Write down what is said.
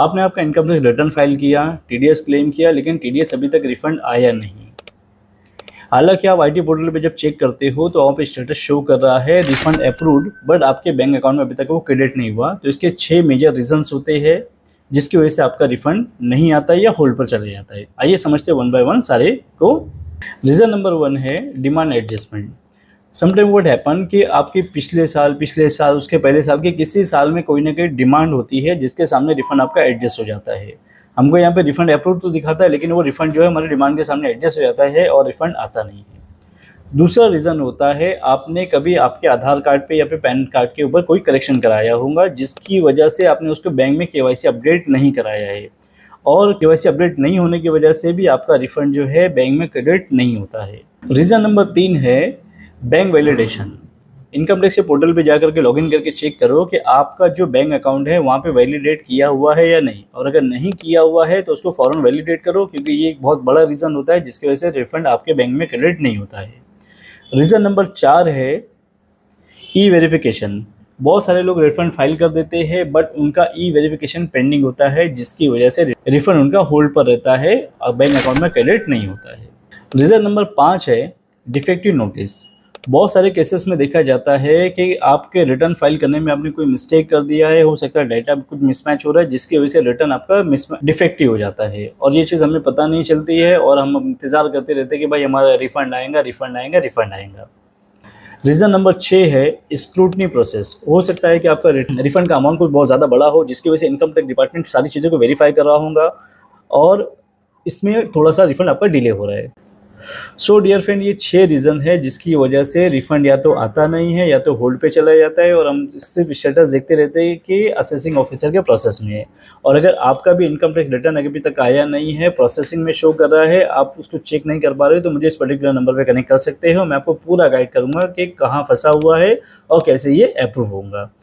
आपने आपका income tax return file किया, टीडीएस क्लेम किया, लेकिन टीडीएस अभी तक रिफंड आया नहीं। हालांकि आप आईटी पोर्टल पे जब चेक करते हो तो वहाँ पे स्टेटस शो कर रहा है रिफंड अप्रूव्ड, बट आपके बैंक अकाउंट में अभी तक वो क्रेडिट नहीं हुआ। तो इसके 6 मेजर रीजंस होते हैं जिसकी वजह से आपका रिफंड नहीं आता है या होल्ड पर चले जाता है। आइए समझते हैं वन बाय वन सारे को। रीज़न नंबर 1 है demand adjustment. Sometime what happen कि आपके पिछले साल उसके पहले साल के किसी साल में कोई ना कोई डिमांड होती है जिसके सामने रिफंड आपका एडजस्ट हो जाता है। हमको यहाँ पे रिफंड अप्रूव तो दिखाता है, लेकिन वो रिफंड जो है हमारे डिमांड के सामने एडजस्ट हो जाता है और रिफंड आता नहीं है। दूसरा रीज़न होता है आपने कभी आपके आधार कार्ड पे या फिर पैन कार्ड के ऊपर कोई करेक्शन कराया होगा जिसकी वजह से आपने उसको बैंक में केवाईसी अपडेट नहीं कराया है, और केवाईसी अपडेट नहीं होने की वजह से भी आपका रिफंड जो है बैंक में क्रेडिट नहीं होता है। रीज़न नंबर 3 है बैंक वैलिडेशन। इनकम टैक्स के पोर्टल पे जाकर के लॉगिन करके चेक करो कि आपका जो बैंक अकाउंट है वहाँ पे वैलिडेट किया हुआ है या नहीं, और अगर नहीं किया हुआ है तो उसको फ़ौरन वैलिडेट करो, क्योंकि ये एक बहुत बड़ा रीज़न होता है जिसकी वजह से रिफंड आपके बैंक में क्रेडिट नहीं होता है। रीज़न नंबर 4 है ई वेरिफिकेशन। बहुत सारे लोग रिफंड फाइल कर देते हैं बट उनका ई वेरिफिकेशन पेंडिंग होता है जिसकी वजह से रिफंड उनका होल्ड पर रहता है और बैंक अकाउंट में क्रेडिट नहीं होता है। रीज़न नंबर 5 है डिफेक्टिव नोटिस। बहुत सारे केसेस में देखा जाता है कि आपके रिटर्न फाइल करने में आपने कोई मिस्टेक कर दिया है, हो सकता है डाटा कुछ मिसमैच हो रहा है जिसकी वजह से रिटर्न आपका डिफेक्टिव हो जाता है, और ये चीज़ हमें पता नहीं चलती है और हम इंतज़ार करते रहते हैं कि भाई हमारा रिफंड आएगा रिफंड आएगा रिफंड आएगा। रीज़न नंबर 6 है स्क्रूटनी प्रोसेस। हो सकता है कि आपका रिफंड का अमाउंट कुछ बहुत ज़्यादा बड़ा हो जिसकी वजह से इनकम टैक्स डिपार्टमेंट सारी चीज़ों को वेरीफाई कर रहा होगा और इसमें थोड़ा सा रिफंड आपका डिले हो रहा है। सो डियर फ्रेंड, ये 6 रीज़न है जिसकी वजह से रिफंड या तो आता नहीं है या तो होल्ड पे चला जाता है और हम सिर्फ स्टेटस देखते रहते हैं कि असेसिंग ऑफिसर के प्रोसेस में है। और अगर आपका भी इनकम टैक्स रिटर्न अभी तक आया नहीं है, प्रोसेसिंग में शो कर रहा है, आप उसको चेक नहीं कर पा रहे हो, तो मुझे इस पर्टिकुलर नंबर पर कनेक्ट कर सकते हो। मैं आपको पूरा गाइड करूँगा कि कहाँ फंसा हुआ है और कैसे ये अप्रूव होगा।